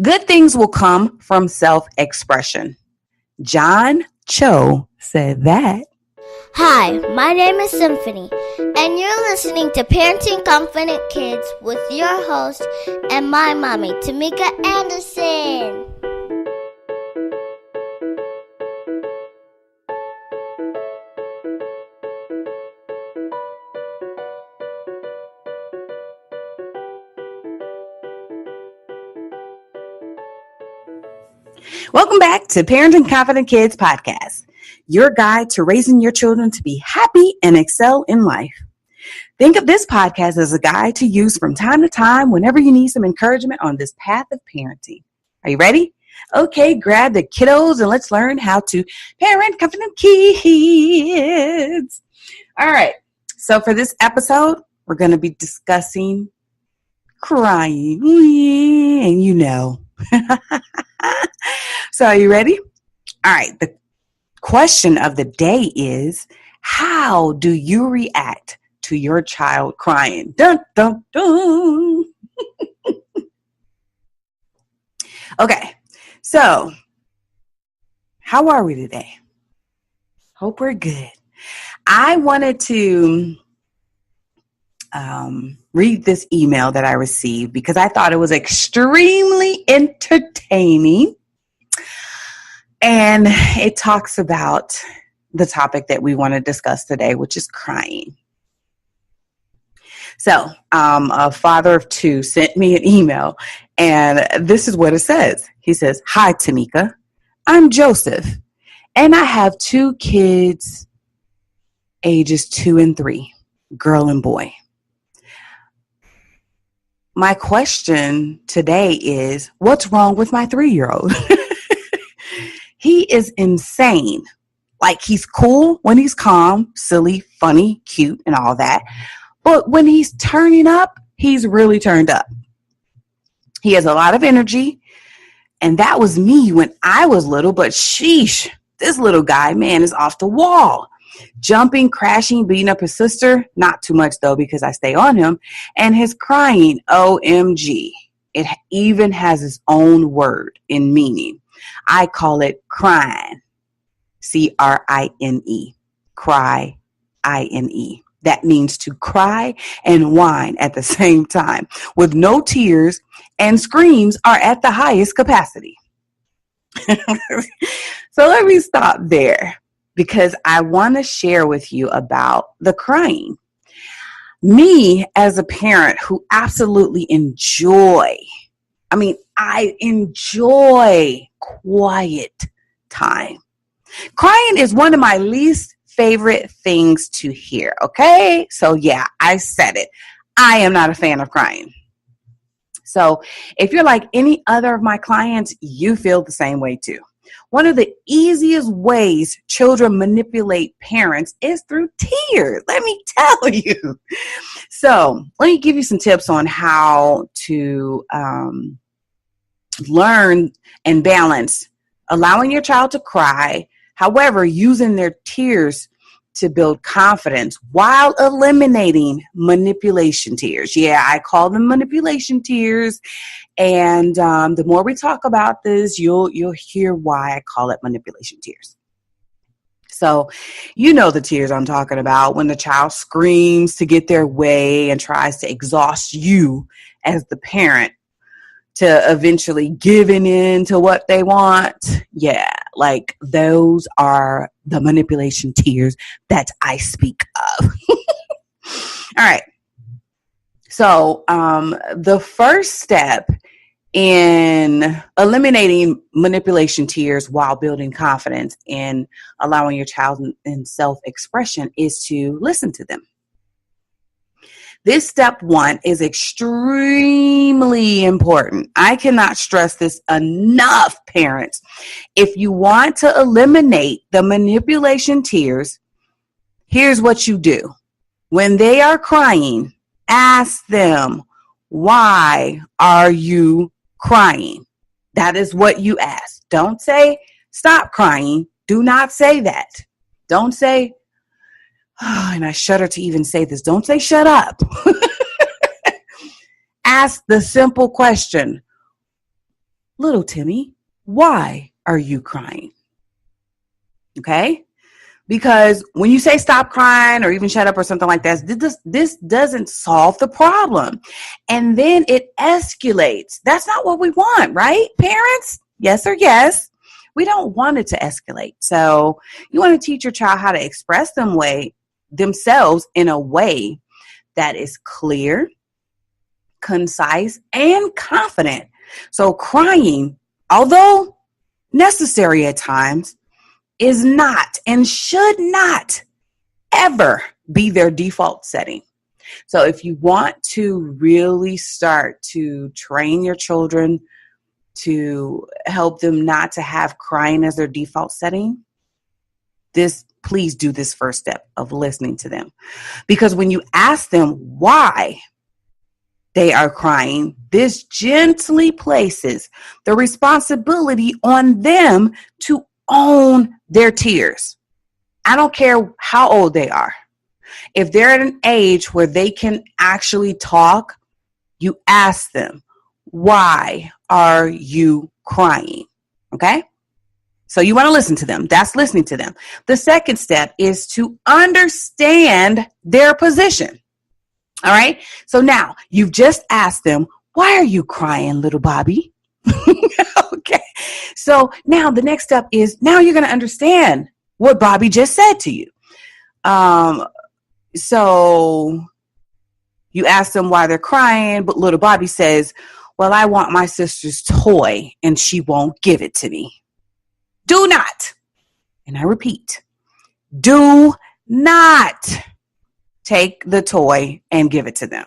Good things will come from self-expression. John Cho said that. Hi, my name is Symphony, and you're listening to Parenting Confident Kids with your host and my mommy, Tamika Anderson. Welcome back to Parenting Confident Kids Podcast, your guide to raising your children to be happy and excel in life. Think of this podcast as a guide to use from time to time whenever you need some encouragement on this path of parenting. Are you ready? Okay, grab the kiddos and let's learn how to parent confident kids. All right, so for this episode, we're going to be discussing crying, and you know. So are you ready? All right. The question of the day is, how do you react to your child crying? Dun, dun, dun. Okay. So how are we today? Hope we're good. I wanted to read this email that I received because I thought it was extremely entertaining. And it talks about the topic that we want to discuss today, which is crying. So a father of two sent me an email, and this is what it says. He says, "Hi, Tamika. I'm Joseph, and I have two kids, ages 2 and 3, girl and boy. My question today is, what's wrong with my 3-year-old? He is insane. Like, he's cool when he's calm, silly, funny, cute, and all that. But when he's turning up, he's really turned up. He has a lot of energy. And that was me when I was little. But sheesh, this little guy, man, is off the wall. Jumping, crashing, beating up his sister. Not too much, though, because I stay on him. And his crying, OMG. It even has its own word in meaning. I call it crying, C-R-I-N-E, cry, I-N-E. That means to cry and whine at the same time with no tears, and screams are at the highest capacity. So let me stop there because I want to share with you about the crying. Me as a parent who absolutely I enjoy quiet time. Crying is one of my least favorite things to hear, okay? So yeah, I said it. I am not a fan of crying. So if you're like any other of my clients, you feel the same way too. One of the easiest ways children manipulate parents is through tears. Let me tell you. So let me give you some tips on how to learn and balance allowing your child to cry, however, using their tears to build confidence while eliminating manipulation tears. Yeah, I call them manipulation tears. And the more we talk about this, you'll hear why I call it manipulation tears. So you know the tears I'm talking about when the child screams to get their way and tries to exhaust you as the parent to eventually giving in to what they want. Yeah, like those are the manipulation tears that I speak of. All right. So the first step in eliminating manipulation tears while building confidence in allowing your child in self-expression is to listen to them. This step 1 is extremely important. I cannot stress this enough, parents. If you want to eliminate the manipulation tears, here's what you do. When they are crying, ask them, why are you crying? That is what you ask. Don't say, stop crying. Do not say that. Don't say, oh, and I shudder to even say this. Don't say shut up. Ask the simple question. little Timmy, why are you crying? Okay? Because when you say stop crying or even shut up or something like that, this doesn't solve the problem. And then it escalates. That's not what we want, right? Parents, yes or yes. We don't want it to escalate. So you want to teach your child how to express themselves in a way that is clear, concise, and confident. So crying, although necessary at times, is not and should not ever be their default setting. So if you want to really start to train your children to help them not to have crying as their default setting, please do this first step of listening to them. Because when you ask them why they are crying, this gently places the responsibility on them to own their tears. I don't care how old they are. If they're at an age where they can actually talk, you ask them, why are you crying? Okay? So you want to listen to them. That's listening to them. The second step is to understand their position. All right? So now you've just asked them, why are you crying, little Bobby? Okay. So now the next step is now you're going to understand what Bobby just said to you. So you ask them why they're crying, but little Bobby says, well, I want my sister's toy and she won't give it to me. Do not, and I repeat, do not take the toy and give it to them.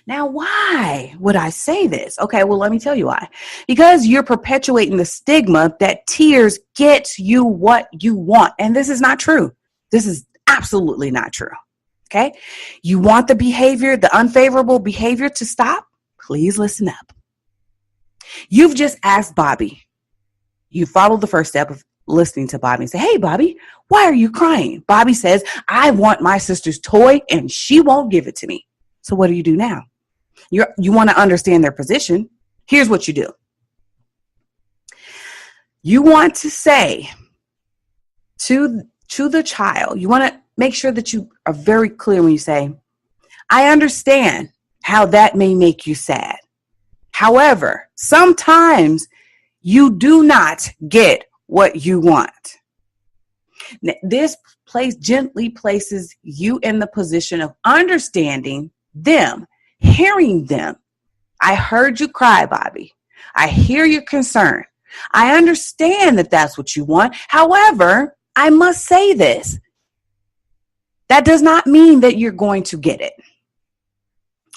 Now, why would I say this? Okay, well, let me tell you why. Because you're perpetuating the stigma that tears get you what you want. And this is not true. This is absolutely not true. Okay? You want the behavior, the unfavorable behavior to stop? Please listen up. You've just asked Bobby. You followed the first step of listening to Bobby and say, hey, Bobby, why are you crying? Bobby says, I want my sister's toy and she won't give it to me. So what do you do now? You want to understand their position. Here's what you do. You want to say to the child, you want to make sure that you are very clear when you say, I understand how that may make you sad. However, sometimes you do not get what you want. This gently places you in the position of understanding them, hearing them. I heard you cry, Bobby. I hear your concern. I understand that that's what you want. However, I must say this. That does not mean that you're going to get it.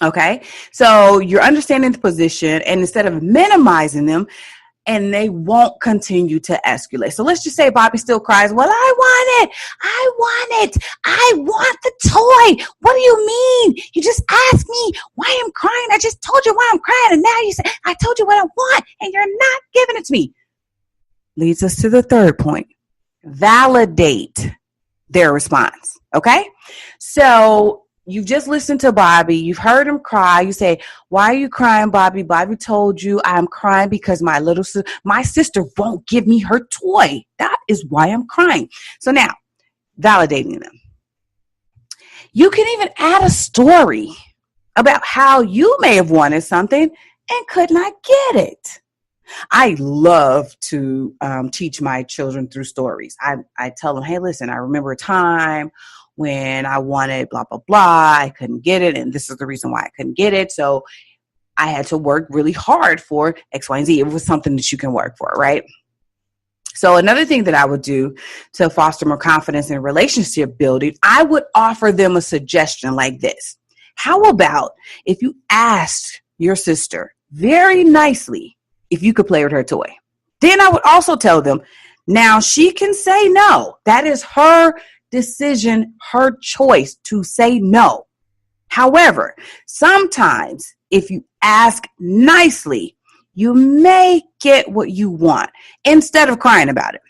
Okay? So you're understanding the position, and instead of minimizing them, and they won't continue to escalate. So let's just say Bobby still cries, well, I want the toy. What do you mean? You just asked me why I'm crying. I just told you why I'm crying. And now you say, I told you what I want and you're not giving it to me. Leads us to the third point. Validate their response. Okay? So you've just listened to Bobby. You've heard him cry. You say, why are you crying, Bobby? Bobby told you I'm crying because my sister won't give me her toy. That is why I'm crying. So now, validating them. You can even add a story about how you may have wanted something and could not get it. I love to teach my children through stories. I tell them, hey, listen, I remember a time when I wanted blah, blah, blah. I couldn't get it. And this is the reason why I couldn't get it. So I had to work really hard for X, Y, and Z. It was something that you can work for, right? So another thing that I would do to foster more confidence in relationship building, I would offer them a suggestion like this. How about if you asked your sister very nicely if you could play with her toy? Then I would also tell them, now she can say no. That is her decision, her choice to say no. However, sometimes if you ask nicely, you may get what you want instead of crying about it.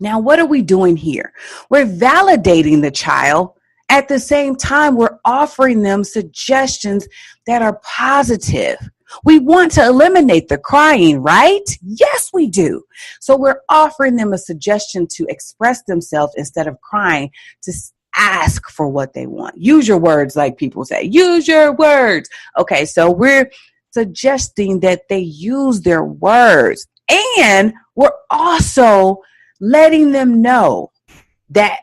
Now, what are we doing here? We're validating the child. At the same time, we're offering them suggestions that are positive. We want to eliminate the crying, right? Yes, we do. So we're offering them a suggestion to express themselves instead of crying, to ask for what they want. Use your words, like people say. Use your words. Okay, so we're suggesting that they use their words. And we're also letting them know that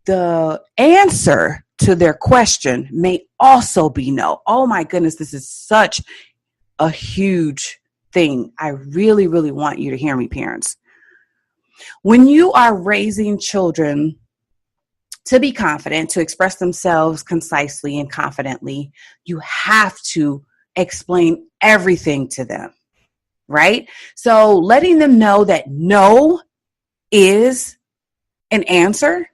the answer to their question may also be no. Oh my goodness, this is such a huge thing. I really, really want you to hear me, parents. When you are raising children to be confident, to express themselves concisely and confidently, you have to explain everything to them, right? So letting them know that no is an answer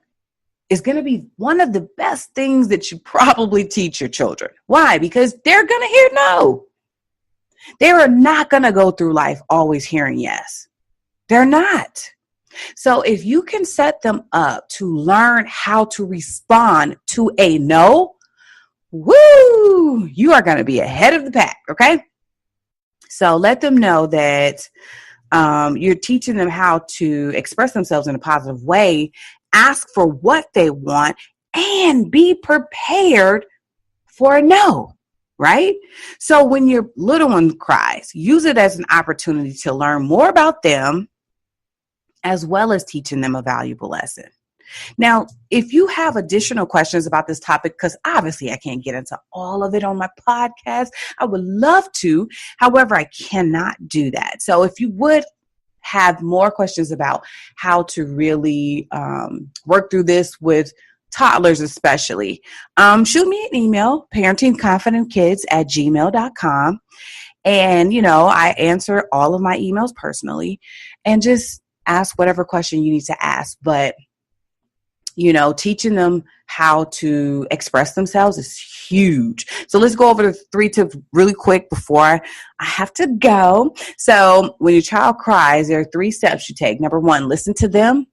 is going to be one of the best things that you probably teach your children. Why? Because they're going to hear no. They are not going to go through life always hearing yes. They're not. So if you can set them up to learn how to respond to a no, woo, you are going to be ahead of the pack, okay? So let them know that you're teaching them how to express themselves in a positive way, ask for what they want, and be prepared for a no, right? So when your little one cries, use it as an opportunity to learn more about them, as well as teaching them a valuable lesson. Now, if you have additional questions about this topic, because obviously I can't get into all of it on my podcast, I would love to. However, I cannot do that. So if you would have more questions about how to really work through this with toddlers especially, shoot me an email, parentingconfidentkids@gmail.com. And, I answer all of my emails personally, and just ask whatever question you need to ask. But, teaching them how to express themselves is huge. So let's go over the 3 tips really quick before I have to go. So when your child cries, there are 3 steps you take. Number 1, listen to them.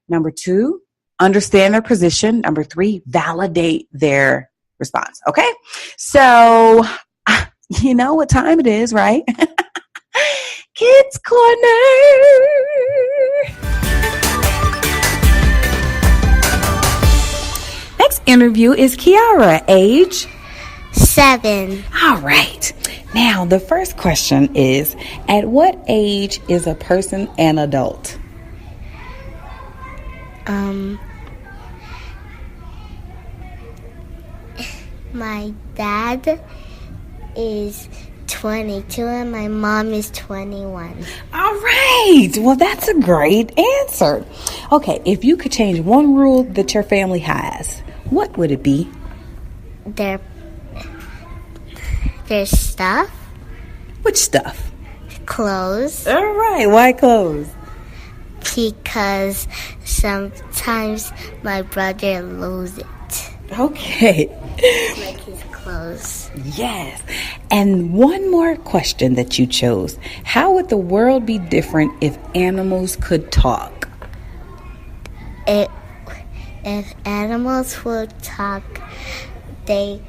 Number 2, understand their position. Number 3, validate their response. Okay? So you know what time it is, right? Kids Corner. Next interview is Kiara, age 7. All right. Now, the first question is, at what age is a person an adult? My dad is 22 and my mom is 21. All right. Well, that's a great answer. Okay, if you could change one rule that your family has, what would it be? Their stuff. Which stuff? Clothes. All right. Why clothes? Because sometimes my brother loses it. Okay. Like his clothes. Yes. And one more question that you chose. How would the world be different if animals could talk? If animals would talk, they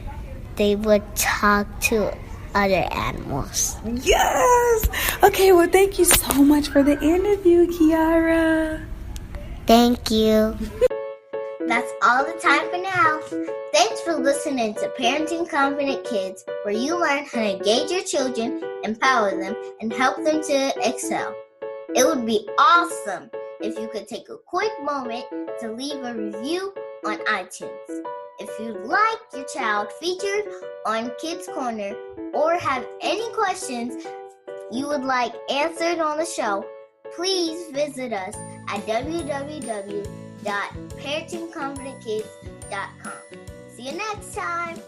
would talk to other animals. Yes. Okay, well, thank you so much for the interview, Kiara. Thank you. That's all the time for now. Thanks for listening to Parenting Confident Kids, where you learn how to engage your children, empower them, and help them to excel. It would be awesome if you could take a quick moment to leave a review on iTunes. If you'd like your child featured on Kids Corner or have any questions you would like answered on the show, please visit us at www.parentingconfidentkids.com. See you next time.